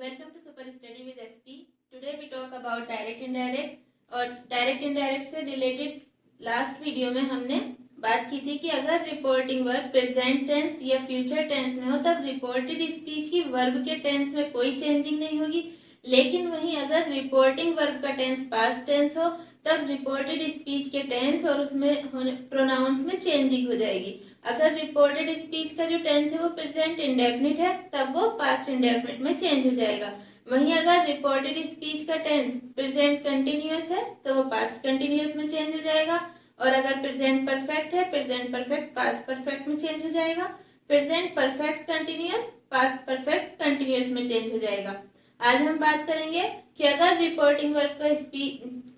Welcome to Super Study with SP. Today we talk about direct indirect और direct indirect से related last video में हमने बात की थी कि अगर रिपोर्टिंग वर्ब प्रेजेंट टेंस या फ्यूचर टेंस में हो तब रिपोर्टेड स्पीच की वर्ब के टेंस में कोई चेंजिंग नहीं होगी, लेकिन वहीं अगर रिपोर्टिंग वर्ब का टेंस पास्ट टेंस हो तब रिपोर्टेड स्पीच के टेंस और उसमें प्रोनाउंस में चेंजिंग हो जाएगी। अगर रिपोर्टेड स्पीच का जो टेंस है वो प्रेजेंट इंडेफिनिट है तब वो पास्ट इंडेफिनिट में चेंज हो जाएगा। वहीं अगर रिपोर्टेड स्पीच का टेंस प्रेजेंट कंटिन्यूअस है तो वो पास्ट कंटिन्यूअस में चेंज हो जाएगा, और अगर प्रेजेंट परफेक्ट है प्रेजेंट परफेक्ट पास्ट परफेक्ट में चेंज हो जाएगा, present perfect continuous past perfect continuous में चेंज हो जाएगा। आज हम बात करेंगे कि अगर रिपोर्टिंग वर्ब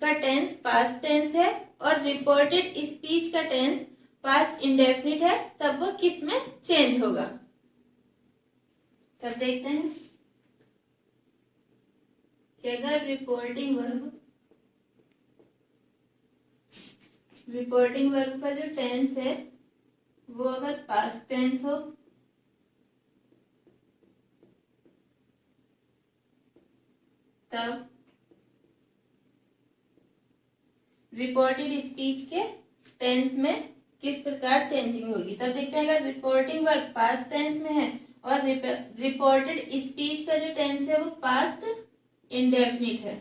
का टेंस पास्ट टेंस है और रिपोर्टेड स्पीच का टेंस पास्ट इंडेफिनिट है तब वो किस में चेंज होगा। तब देखते हैं कि अगर रिपोर्टिंग वर्ब का जो टेंस है वो अगर पास्ट टेंस हो तब रिपोर्टेड स्पीच के टेंस में किस प्रकार चेंजिंग होगी। तब देखते हैं अगर रिपोर्टिंग वर्ब पास्ट टेंस में है और रिपोर्टेड स्पीच का जो टेंस है वो पास्ट इंडेफिनिट है,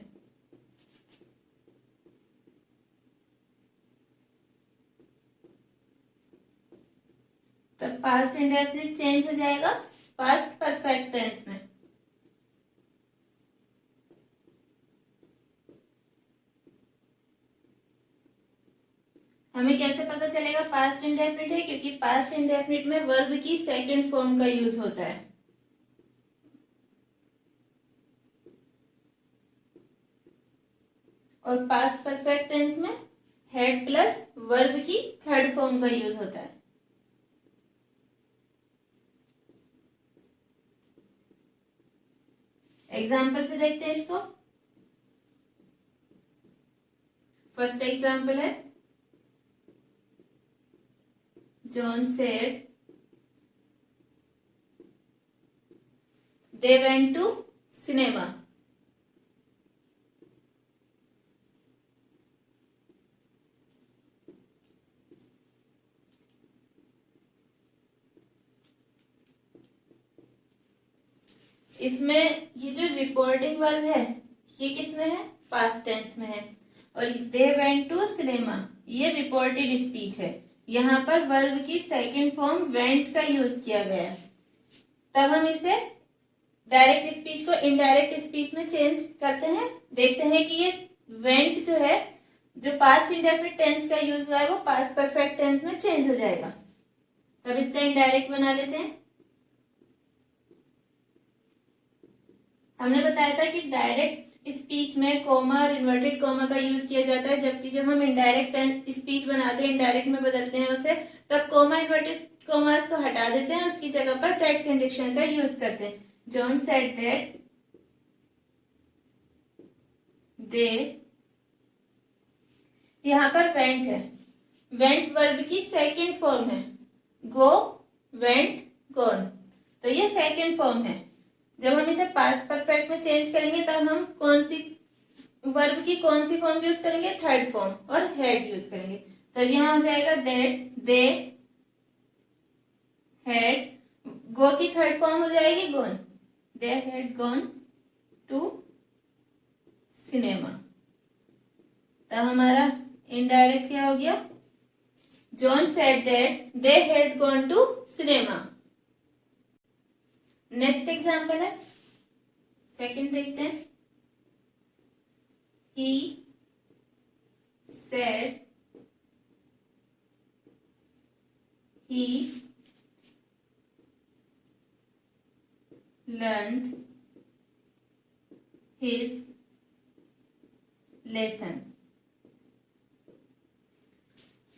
तब पास्ट इंडेफिनिट चेंज हो जाएगा पास्ट परफेक्ट टेंस में। हमें कैसे पता चलेगा पास्ट इंडेफिनिट है, क्योंकि पास्ट इंडेफिनिट में वर्ब की सेकंड फॉर्म का यूज होता है और पास्ट परफेक्ट टेंस में हेड प्लस वर्ब की थर्ड फॉर्म का यूज होता है। एग्जाम्पल से देखते हैं इसको। फर्स्ट एग्जाम्पल है John said they went to cinema. इसमें ये जो रिपोर्टिंग वर्ब है ये किस में है, पास्ट टेंस में है, और they went to cinema ये रिपोर्टेड स्पीच है। यहाँ पर वर्ब की सेकंड फॉर्म वेंट का यूज किया गया है, तब हम इसे डायरेक्ट स्पीच को इनडायरेक्ट स्पीच में चेंज करते हैं। देखते हैं कि ये वेंट जो है, जो पास्ट इंडेफिनिट टेंस का यूज हुआ है वो पास्ट परफेक्ट टेंस में चेंज हो जाएगा, तब इसका इनडायरेक्ट बना लेते हैं। हमने बताया था कि डायरेक्ट स्पीच में कोमा और इन्वर्टेड कोमा का यूज किया जाता है, जबकि जब हम इनडायरेक्ट स्पीच बनाते हैं, इनडायरेक्ट में बदलते हैं उसे, तब कोमा इन्वर्टेड कोमास को हटा देते हैं, उसकी जगह पर दैट कंजक्शन का यूज करते हैं। जॉन सेड दैट दे, यहाँ पर वेंट है, वेंट वर्ब की सेकंड फॉर्म है, गो वेंट गॉन, तो ये सेकंड फॉर्म है। जब हम इसे पास्ट परफेक्ट में चेंज करेंगे तब हम कौन सी वर्ब की कौन सी फॉर्म यूज करेंगे, थर्ड फॉर्म, और हेड यूज करेंगे, तब यहाँ हो जाएगा दैट दे हैड, गो की थर्ड फॉर्म हो जाएगी gone, they had gone to cinema, तब हमारा इनडायरेक्ट क्या हो गया, John said that they had gone to cinema. Next example है, सेकंड देखते हैं। He said he learned his lesson।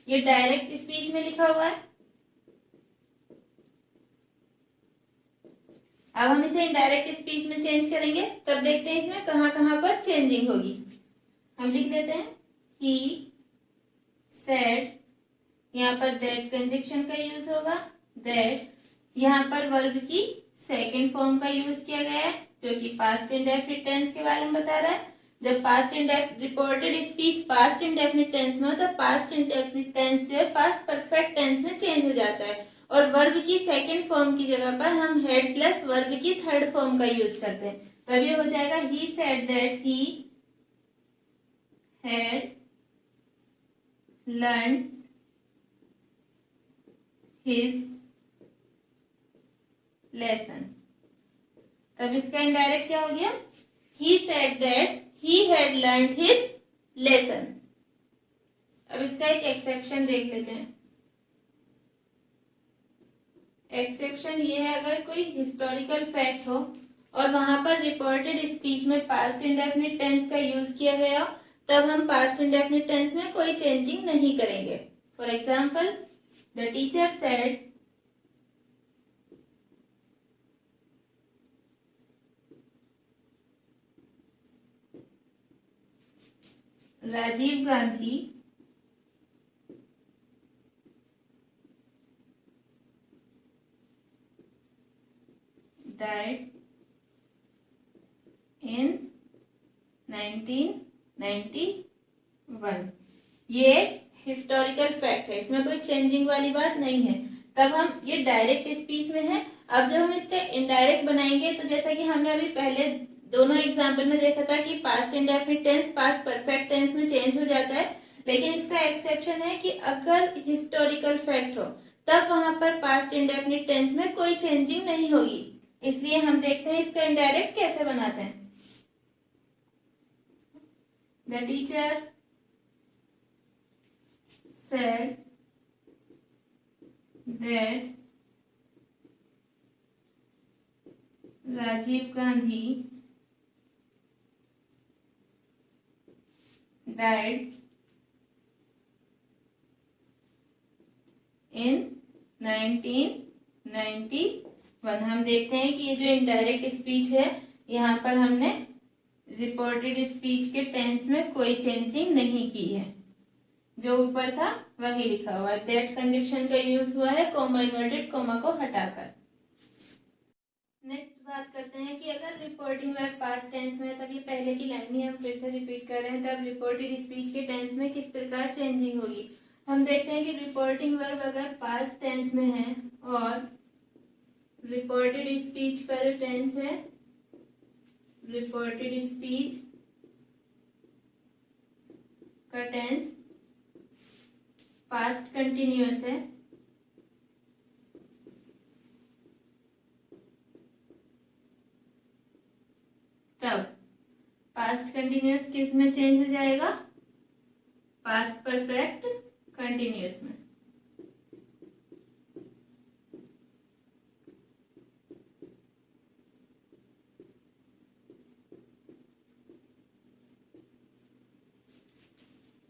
ये डायरेक्ट स्पीच में लिखा हुआ है, अब हम इसे इनडायरेक्ट स्पीच में चेंज करेंगे, तब देखते हैं इसमें कहां कहां पर चेंजिंग होगी। हम लिख लेते हैं he said, यहाँ पर दैट कंजक्शन का यूज होगा, दैट यहाँ पर वर्ब की सेकंड फॉर्म का यूज किया गया है, जो कि पास्ट इंडेफिनिट टेंस के बारे में बता रहा है। जब past reported speech past indefinite tense में हो तो पास्ट इंडेफिनिट टेंस जो है पास्ट परफेक्ट टेंस में चेंज हो जाता है और वर्ब की सेकंड फॉर्म की जगह पर हम हैड प्लस वर्ब की थर्ड फॉर्म का यूज करते हैं। तब ये हो जाएगा he said that he had learn his lesson. तब इसका इनडायरेक्ट क्या हो गया? ही said that he had learned his lesson। अब इसका एक एक्सेप्शन देख लेते हैं। एक्सेप्शन ये है, अगर कोई हिस्टोरिकल फैक्ट हो और वहां पर रिपोर्टेड स्पीच में पास्ट इंडेफिनिट टेंस का यूज किया गया हो, तब हम पास्ट इंडेफिनिट टेंस में कोई चेंजिंग नहीं करेंगे। For example, the teacher said Rajiv Gandhi died in 1991। ये हिस्टोरिकल फैक्ट है, इसमें कोई चेंजिंग वाली बात नहीं है। तब हम ये डायरेक्ट स्पीच में है। अब जब हम इसका इनडायरेक्ट बनाएंगे तो जैसा कि हमने अभी पहले दोनों एग्जाम्पल में देखा था कि past indefinite tense past perfect tense में चेंज हो जाता है, लेकिन इसका एक्सेप्शन है कि अगर हिस्टोरिकल फैक्ट हो तब वहां पर पास्ट इंडेफिनिट टेंस में कोई चेंजिंग नहीं होगी। इसलिए हम देखते हैं इसका इनडायरेक्ट कैसे बनाते हैं। The teacher said that Rajiv Gandhi died in 1991। हम देखते हैं कि ये जो इनडायरेक्ट स्पीच है, यहाँ पर हमने रिपोर्टेड स्पीच के टेंस में कोई चेंजिंग नहीं की है, जो ऊपर था वही लिखा हुआ है। दैट कंजक्शन का यूज हुआ है कोमा इन्वर्टेड कोमा को हटाकर। नेक्स्ट बात करते हैं कि अगर रिपोर्टिंग वर्ब पास्ट टेंस में है, तब ये पहले की लाइन ही हम फिर से रिपीट कर रहे हैं, तब रिपोर्टेड स्पीच के टेंस में किस प्रकार चेंजिंग होगी। हम देखते हैं कि रिपोर्टिंग वर्ब अगर पास्ट टेंस में है और रिपोर्टेड स्पीच का जो टेंस है, रिपोर्टेड स्पीच का टेंस पास्ट कंटिन्यूअस है, तब पास्ट कंटिन्यूअस किस में चेंज हो जाएगा? पास्ट परफेक्ट कंटिन्यूअस में।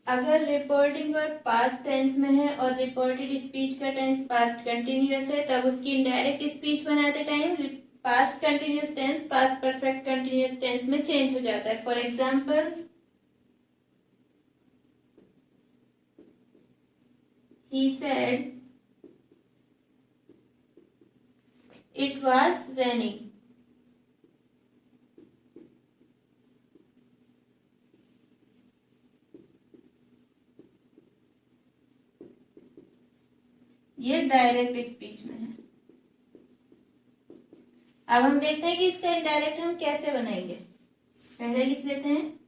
अगर रिपोर्टिंग वर्ब पास्ट टेंस में है और रिपोर्टेड स्पीच का टेंस पास्ट कंटिन्यूअस है, तब उसकी इनडायरेक्ट स्पीच बनाते time past continuous tense past perfect continuous tense में चेंज हो जाता है। For example, he said it was raining। ये डायरेक्ट स्पीच में है। अब हम देखते हैं कि इसका इनडायरेक्ट हम कैसे बनाएंगे। पहले लिख लेते हैं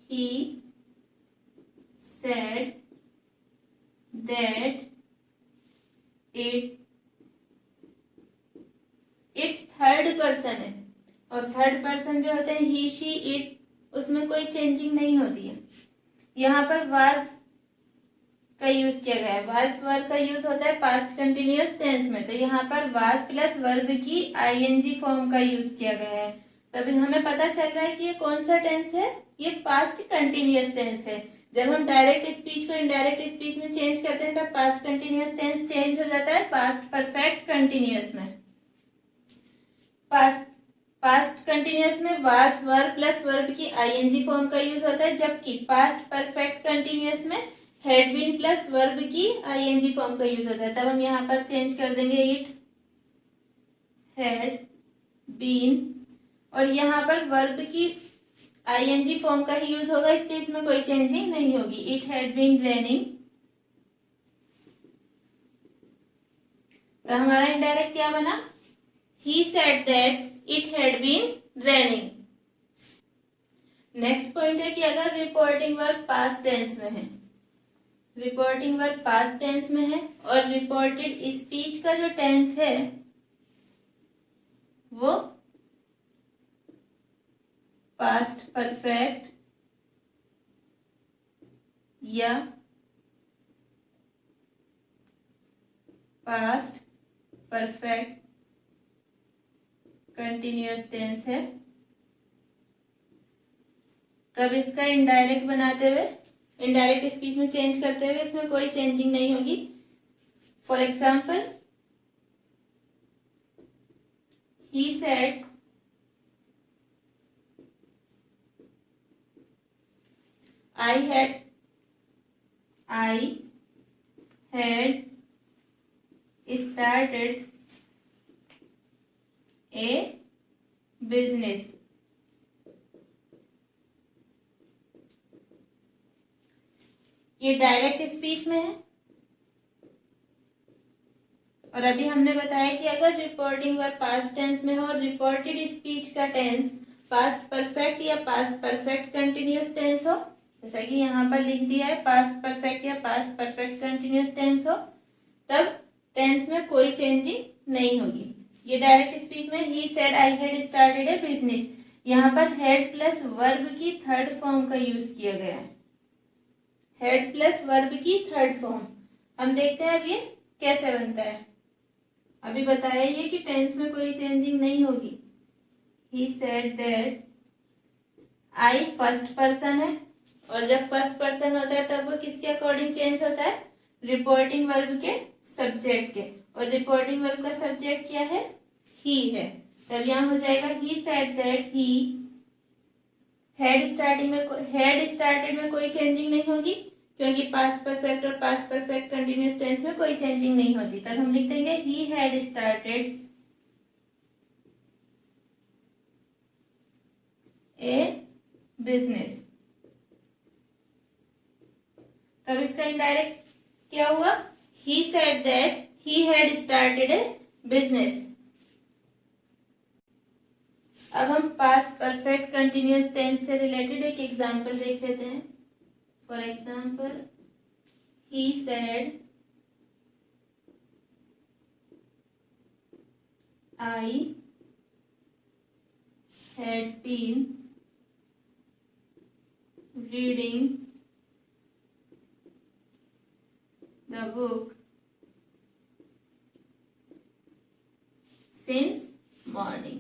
he said that it third person है और थर्ड पर्सन जो होते हैं ही शी इट, उसमें कोई चेंजिंग नहीं होती है। यहाँ पर वाज का यूज किया गया है। वाज वर्ब का यूज होता है पास्ट कंटिन्यूअस टेंस में, तो यहाँ पर वाज प्लस वर्ब की आईएनजी फॉर्म का यूज किया गया है। तभी हमें पता चल रहा है कि ये कौन सा टेंस है, ये पास्ट कंटिन्यूअस टेंस है। जब हम डायरेक्ट स्पीच को इनडायरेक्ट स्पीच में चेंज करते हैं तब पास्ट कंटिन्यूअस टेंस चेंज हो जाता है पास्ट परफेक्ट कंटिन्यूअस में। पास्ट कंटिन्यूअस में वाज वर्ब प्लस वर्ब की आईएनजी फॉर्म का यूज होता है, जबकि पास्ट परफेक्ट कंटिन्यूअस में हैड बीन प्लस वर्ब की आईएनजी फॉर्म का यूज होता है। तब हम यहाँ पर चेंज कर देंगे इट हैड बीन, और यहाँ पर वर्ब की आईएनजी फॉर्म का ही यूज होगा, इसके इसमें कोई चेंजिंग नहीं होगी। इट हैड बीन रेनिंग, तो हमारा इनडायरेक्ट क्या बना? He said that it had been raining. Next point है कि अगर रिपोर्टिंग वर्ब पास्ट टेंस में है, रिपोर्टिंग वर्ब पास्ट टेंस में है और रिपोर्टेड स्पीच का जो टेंस है वो पास्ट परफेक्ट या पास्ट परफेक्ट कंटिन्यूअस टेंस है, तब इसका इनडायरेक्ट बनाते हुए, इनडायरेक्ट स्पीच में चेंज करते हुए इसमें कोई चेंजिंग नहीं होगी। For example, he said I had started a business. ये डायरेक्ट स्पीच में है और अभी हमने बताया कि अगर रिपोर्टिंग वर्ब पास्ट टेंस में हो और रिपोर्टेड स्पीच का टेंस पास्ट परफेक्ट या पास्ट परफेक्ट कंटिन्यूअस टेंस हो, जैसा कि यहाँ पर लिख दिया है पास्ट परफेक्ट या पास्ट परफेक्ट कंटिन्यूअस टेंस हो, तब टेंस में कोई चेंजिंग नहीं होगी। ये डायरेक्ट स्पीच में ही said I had started a business, यहाँ पर हेड प्लस वर्ब की थर्ड फॉर्म का यूज किया गया है। हेड प्लस वर्ब की थर्ड फॉर्म हम देखते हैं अब ये कैसे बनता है। अभी बताया ये कि टेंस में कोई चेंजिंग नहीं होगी। ही said that, I first person है और जब फर्स्ट पर्सन होता है तब वो किसके अकॉर्डिंग चेंज होता है? रिपोर्टिंग वर्ब के सब्जेक्ट के, और रिपोर्टिंग वर्ब का सब्जेक्ट क्या है? ही है, तब यहाँ हो जाएगा he said that he had started में कोई चेंजिंग नहीं होगी क्योंकि पास्ट परफेक्ट और पास्ट परफेक्ट कंटिन्यूअस टेंस में कोई चेंजिंग नहीं होती, तब हम लिख देंगे he had started a business. तब इसका इनडायरेक्ट क्या हुआ? He said that he had started a business. अब हम पास्ट परफेक्ट कंटिन्यूअस टेंस से रिलेटेड एक एग्जांपल देख लेते हैं। For example, he said I had been reading the book since morning.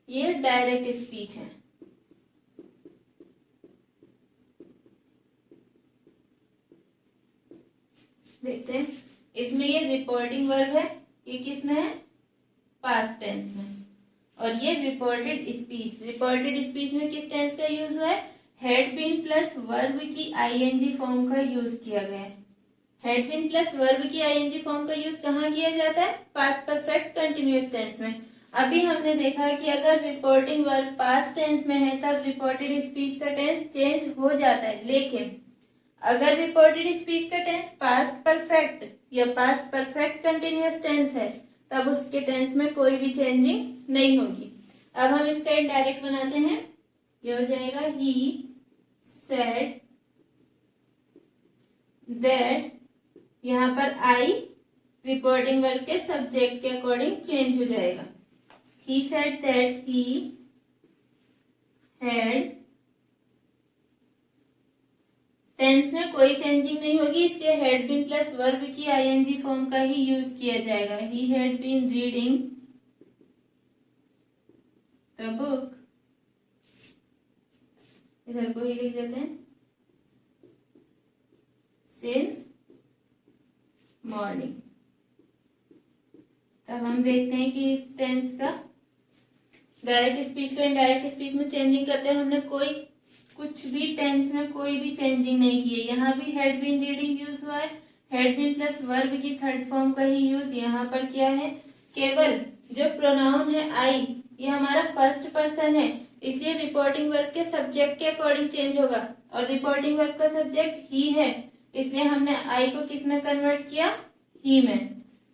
ये डायरेक्ट स्पीच है। देखते हैं, इसमें ये रिपोर्टिंग वर्ब है, ये किस में है? पास्ट टेंस में। और ये रिपोर्टेड स्पीच में किस टेंस का यूज हुआ है? हैड बीन प्लस वर्ब की आईएनजी फॉर्म का यूज किया गया है। हैड बीन प्लस वर्ब की आईएनजी फॉर्म का यूज कहाँ किया जाता है? पास्ट परफेक्ट कंटिन्यूअस टेंस में। अभी हमने देखा कि अगर रिपोर्टिंग वर्ब पास्ट टेंस में है तब रिपोर्टेड स्पीच का टेंस चेंज हो जाता है, लेकिन अगर रिपोर्टेड स्पीच का टेंस पास्ट परफेक्ट या पास्ट परफेक्ट कंटिन्यूअस टेंस है तब उसके टेंस में कोई भी चेंजिंग नहीं होगी। अब हम इसका इनडायरेक्ट बनाते हैं, ये हो जाएगा ही सेड दैट, यहाँ पर आई रिपोर्टिंग वर्ब के सब्जेक्ट के अकॉर्डिंग चेंज हो जाएगा। He said that he had, tense में कोई चेंजिंग नहीं होगी, इसके हैड बीन प्लस वर्ब की आईएनजी फॉर्म का ही यूज किया जाएगा। He had been reading the book, इधर को ही लिख देते हैं, since morning। तब हम देखते हैं कि इस टेंस का डायरेक्ट स्पीच को इनडायरेक्ट स्पीच में चेंजिंग करते हैं हमने कुछ भी टेंस में कोई भी चेंजिंग नहीं की है। यहाँ भी हैड बीन रीडिंग यूज हुआ है, हैड बीन प्लस वर्ब की थर्ड फॉर्म का ही यूज यहाँ पर क्या है, केवल जो प्रोनाउन है आई, ये हमारा फर्स्ट पर्सन है, इसलिए रिपोर्टिंग वर्ब के सब्जेक्ट के अकॉर्डिंग चेंज होगा, और रिपोर्टिंग वर्ब का सब्जेक्ट ही है, इसलिए हमने आई को किस में कन्वर्ट किया, ही में।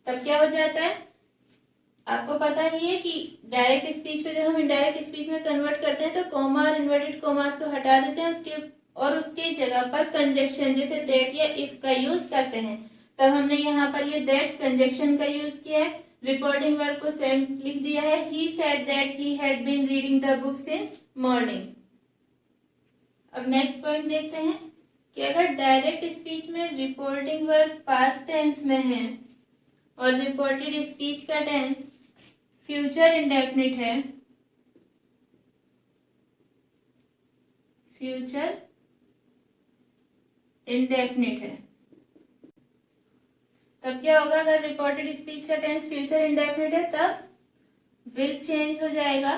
तब क्या हो जाता है, आपको पता ही है कि डायरेक्ट स्पीच को जब हम इनडायरेक्ट स्पीच में कन्वर्ट करते हैं तो कॉमा और इन्वर्टेड कॉमास को हटा देते हैं उसके जगह पर कंजक्शन जैसे दैट या इफ का यूज करते हैं। तब हमने यहाँ पर ये दैट कंजक्शन का यूज किया है। रिपोर्टिंग वर्ब को सेम लिख दिया है, he said that he had been reading the book since morning. अब नेक्स्ट पॉइंट देखते हैं कि अगर डायरेक्ट स्पीच में रिपोर्टिंग वर्ब पास्ट टेंस में है और रिपोर्टेड स्पीच का टेंस फ्यूचर इंडेफिनिट है, फ्यूचर इंडेफिनिट है, तब क्या होगा, अगर रिपोर्टेड स्पीच का टेंस फ्यूचर इंडेफिनिट है तब विल चेंज हो जाएगा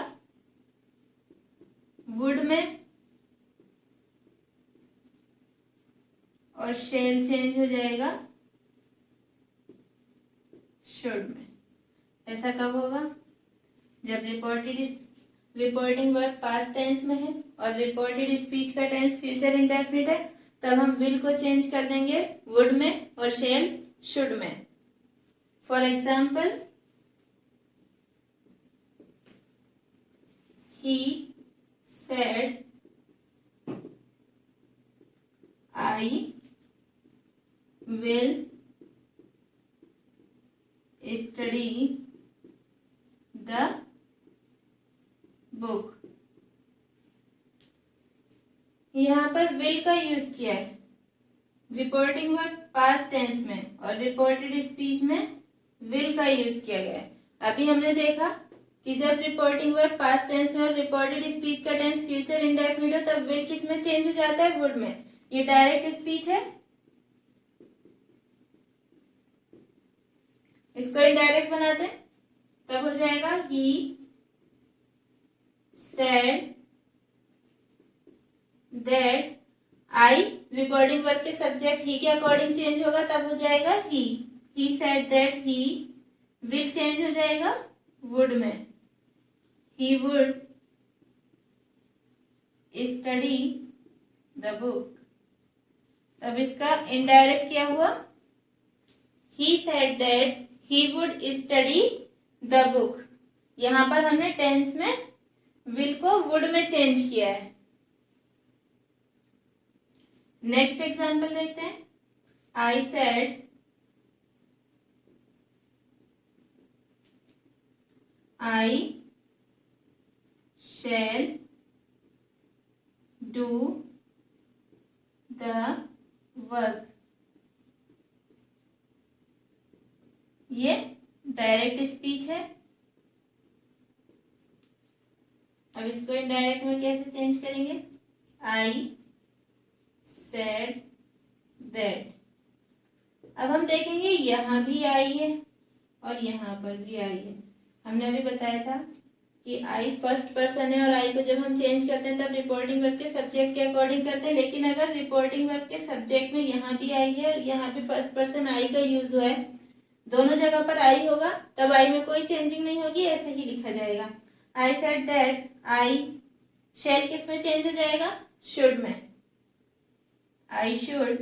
वुड में और शेल चेंज हो जाएगा शुड में। ऐसा कब होगा, जब रिपोर्टिंग वर्ब पास्ट टेंस में है और रिपोर्टेड स्पीच का टेंस फ्यूचर इंडेफिनिट है, तब हम विल को चेंज कर देंगे वुड में और शेल शुड में। For example, he said I will study the book. यहाँ पर विल का यूज किया है रिपोर्टिंग वर्ब पास्ट टेंस में और रिपोर्टेड स्पीच में विल का यूज किया गया है। अभी हमने देखा कि जब रिपोर्टिंग वर्ब पास्ट टेंस में और रिपोर्टेड स्पीच का टेंस फ्यूचर इंडेफिनिट हो तब विल किस में चेंज हो जाता है, वुड में। ये डायरेक्ट स्पीच है, इसको इनडायरेक्ट बनाते हैं, तब हो जाएगा he said that I, reporting verb के सब्जेक्ट ही के अकॉर्डिंग चेंज होगा, तब हो जाएगा he said that he will change हो जाएगा वुड में, he would study the book. तब इसका इनडायरेक्ट क्या हुआ, he said that he would study the book. यहां पर हमने टेंस में विल को वुड में चेंज किया है। नेक्स्ट एग्जाम्पल देखते हैं, I said I shall do the work. ये डायरेक्ट स्पीच है। अब इसको इनडायरेक्ट में कैसे चेंज करेंगे, आई सेड दैट। अब हम देखेंगे यहां भी आई है और यहां पर भी आई है। हमने अभी बताया था कि आई फर्स्ट पर्सन है और आई को जब हम चेंज करते हैं तब रिपोर्टिंग वर्ब के सब्जेक्ट के अकॉर्डिंग करते हैं, लेकिन अगर रिपोर्टिंग वर्ब के सब्जेक्ट में यहाँ भी आई है और यहाँ भी फर्स्ट पर्सन आई का यूज हुआ है, दोनों जगह पर आई होगा, तब आई में कोई चेंजिंग नहीं होगी, ऐसे ही लिखा जाएगा। आई सेड दैट आई शैल किस में चेंज हो जाएगा, शुड में। I should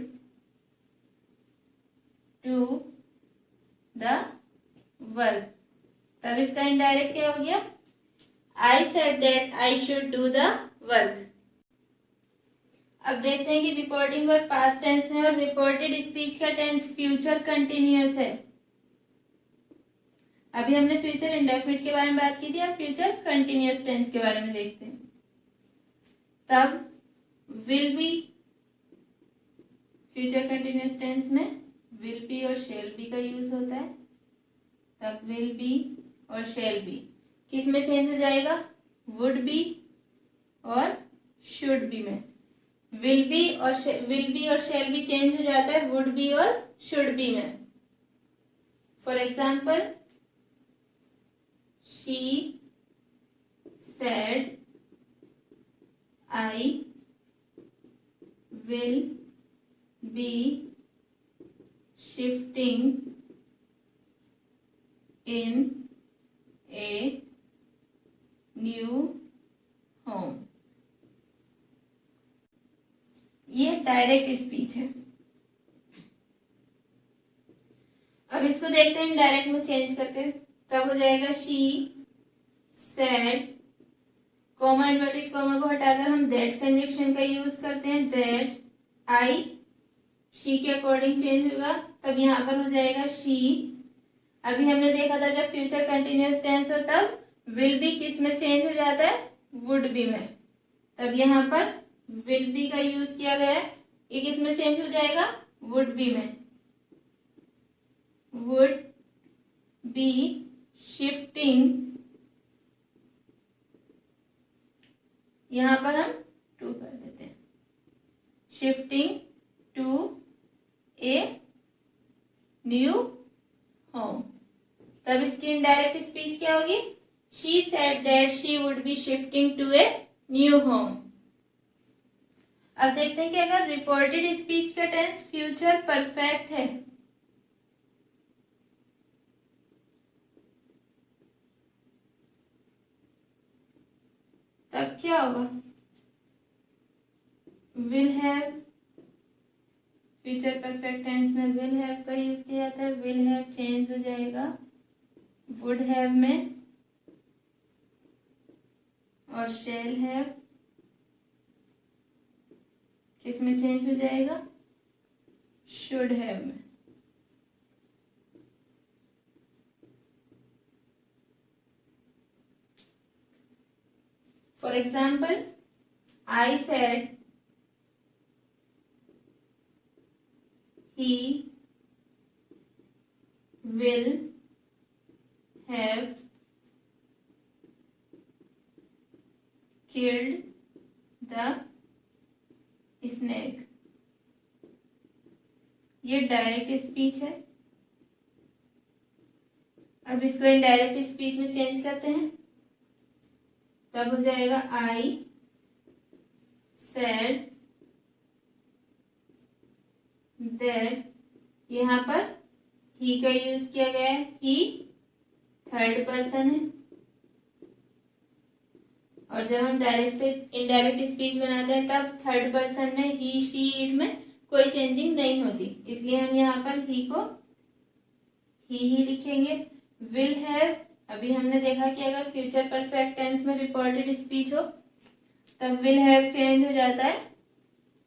do the work. तब इसका इनडायरेक्ट क्या हो गया, I said that I should do the work. अब देखते हैं कि रिपोर्टिंग वर्ब पास्ट टेंस में और रिपोर्टेड स्पीच का टेंस फ्यूचर कंटिन्यूअस है। अभी हमने फ्यूचर इंडेफिनिट के बारे में बात की थी, अब फ्यूचर कंटिन्यूअस टेंस के बारे में देखते हैं। तब will be, future continuous tense में विल बी और शेल बी का यूज होता है, तब विल बी और शेल बी किस में चेंज हो जाएगा, वुड बी और शुड बी में। विल बी और शेल बी चेंज हो जाता है वुड बी और शुड बी में। For example, she said I will be shifting in a new home। ये डायरेक्ट स्पीच है। अब इसको देखते हैं डायरेक्ट में चेंज करके, तब हो जाएगा she said, comma inverted comma को हटाकर हम दैट कंजक्शन का यूज करते हैं, दैट आई शी के अकॉर्डिंग चेंज होगा, तब यहाँ पर हो जाएगा शी। अभी हमने देखा था जब फ्यूचर कंटिन्यूअस टेंस हो तब विल बी किस में चेंज हो जाता है, वुड बी में, तब यहाँ पर विल बी का यूज किया गया है, ये किस में चेंज हो जाएगा, वुड बी में। वुड बी शिफ्टिंग, यहां पर हम टू कर देते हैं, shifting to a new home, तब इसकी इनडायरेक्ट स्पीच क्या होगी, she said that she would be shifting to a new home. अब देखते हैं कि अगर रिपोर्टेड स्पीच का टेंस फ्यूचर परफेक्ट है तब क्या होगा, will have, future perfect tense में विल हैव का यूज किया जाता है, विल हैव चेंज हो जाएगा वुड हैव में, और शैल हैव किस में चेंज हो जाएगा, शुड हैव में। For example, I said he will have killed the snake। ये डायरेक्ट स्पीच है। अब इसको इनडायरेक्ट स्पीच में चेंज करते हैं, तब हो जाएगा I said that, यहाँ पर he का यूज किया गया है, he थर्ड पर्सन है, और जब हम डायरेक्ट से इनडायरेक्ट स्पीच बनाते हैं तब थर्ड पर्सन में ही शी इट में कोई चेंजिंग नहीं होती, इसलिए हम यहाँ पर ही को ही लिखेंगे। विल हैव, अभी हमने देखा कि अगर फ्यूचर परफेक्ट टेंस में रिपोर्टेड स्पीच हो तब विल हैव चेंज हो जाता है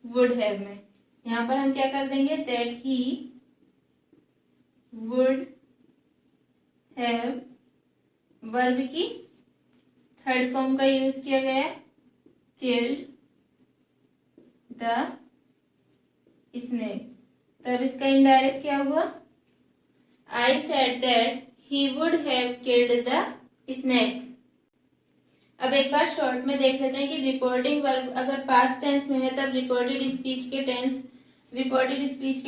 वुड हैव में। यहाँ पर हम क्या कर देंगे, that he would have, verb की थर्ड फॉर्म का यूज किया गया है, किल्ड द स्नेक, तब इसका इनडायरेक्ट क्या हुआ, I said that he would have killed the snake. अब एक बार शॉर्ट में देख लेते हैं कि रिपोर्टिंग वर्ब अगर पास्ट टेंस में है तब रिपोर्टेड स्पीच के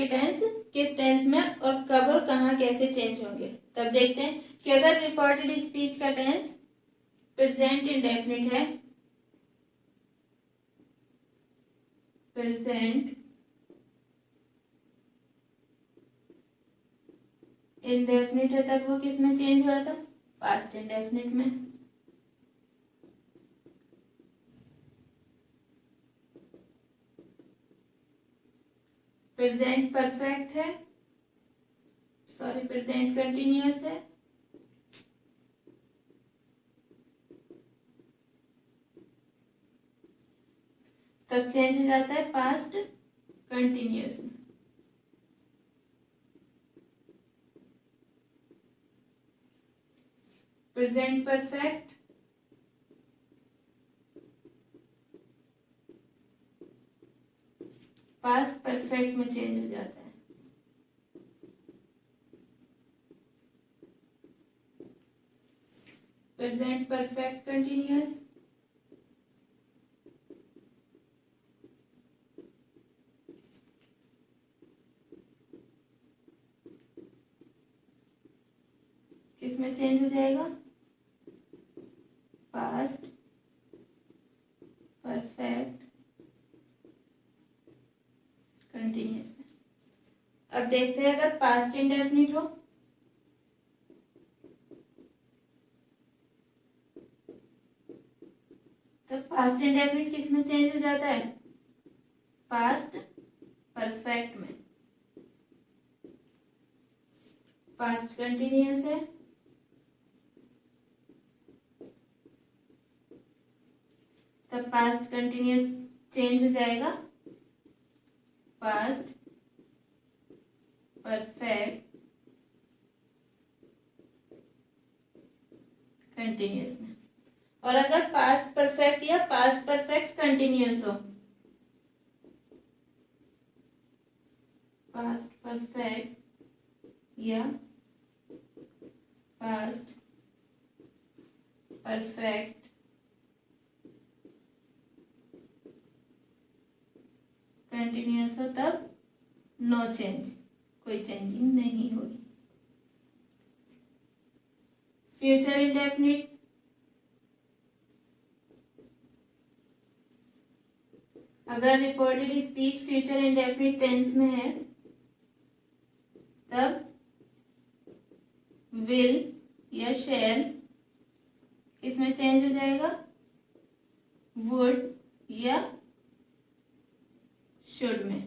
टेंस किस टेंस में और कब और कहाँ कैसे चेंज होंगे। तब देखते हैं कि अगर रिपोर्टेड स्पीच का टेंस प्रेजेंट इंडेफिनिट है, प्रेजेंट इंडेफिनिट है, तब वो किस में चेंज हो रहा था, पास्ट इंडेफिनिट में। प्रेजेंट परफेक्ट है, सॉरी प्रेजेंट कंटिन्यूअस है, तब चेंज हो जाता है पास्ट कंटिन्यूअस में। प्रेजेंट परफेक्ट, पास्ट परफेक्ट में चेंज हो जाता है। प्रेजेंट परफेक्ट कंटिन्यूअस, किसमें चेंज हो जाएगा, पास्ट परफेक्ट अब देखते हैं अगर पास्ट इंडेफिनिट हो, तो पास्ट इंडेफिनिट किस में चेंज हो जाता है? पास्ट परफेक्ट में। पास्ट कंटिन्यूअस है, तब पास्ट कंटिन्यूअस चेंज हो जाएगा पास्ट परफेक्ट कंटिन्यूअस में। और अगर पास्ट परफेक्ट या पास्ट परफेक्ट कंटिन्यूअस हो, पास्ट परफेक्ट या पास्ट परफेक्ट कंटिन्यूअस हो, तब नो चेंज, कोई चेंजिंग नहीं होगी। फ्यूचर इंडेफिनिट, अगर reported speech future indefinite tense में है, तब विल या शैल किसमें चेंज हो जाएगा? वुड या शुड में।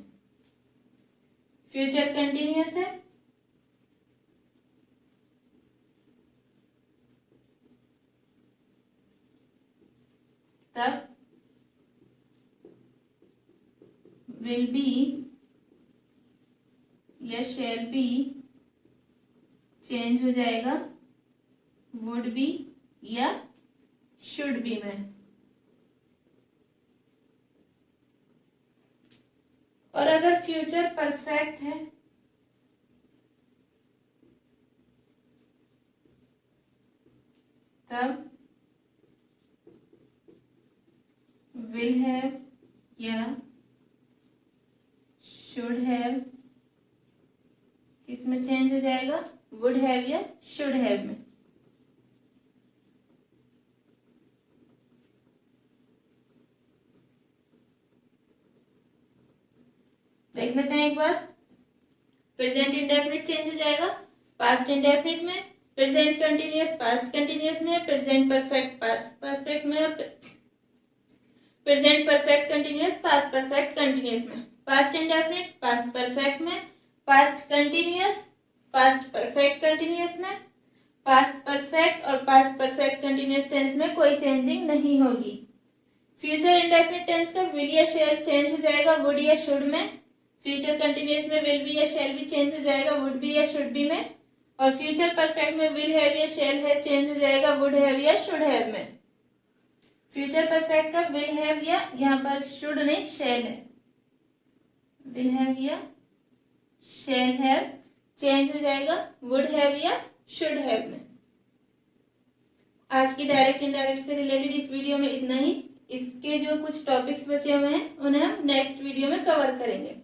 फ्यूचर कंटिन्यूअस है, तब विल बी या शैल बी चेंज हो जाएगा वुड बी या शुड बी में। और अगर फ्यूचर परफेक्ट है, तब विल हैव या शुड हैव किसमें चेंज हो जाएगा? वुड हैव या शुड हैव में। देख लेते हैं एक बार। प्रेजेंट इंडेफिनिट चेंज हो जाएगा पास्ट इंडेफिनिट में, प्रेजेंट कंटिन्यूअस पास्ट कंटिन्यूअस में, प्रेजेंट परफेक्ट पास्ट परफेक्ट में, और present perfect continuous past perfect continuous में। पास्ट इंडेफिनिट पास्ट परफेक्ट में, past continuous past perfect continuous में, पास्ट परफेक्ट और पास्ट परफेक्ट कंटिन्यूअस टेंस में कोई चेंजिंग नहीं होगी। फ्यूचर इंडेफिनिट टेंस का विल या शैल चेंज हो जाएगा वुड या शुड में, फ्यूचर कंटिन्यूअस में विल बी या शैल बी चेंज हो जाएगा वुड बी या शुड बी में, और फ्यूचर परफेक्ट में विल हैव या शैल हैव चेंज हो जाएगा वुड हैव या शुड हैव में। फ्यूचर परफेक्ट का विल हैव या यहाँ पर शुड नहीं शैल है, विल हैव या शैल हैव चेंज हो जाएगा वुड हैव या शुड हैव में। आज की डायरेक्ट इनडायरेक्ट से रिलेटेड इस वीडियो में इतना ही। इसके जो कुछ टॉपिक्स बचे हुए हैं उन्हें हम नेक्स्ट वीडियो में कवर करेंगे।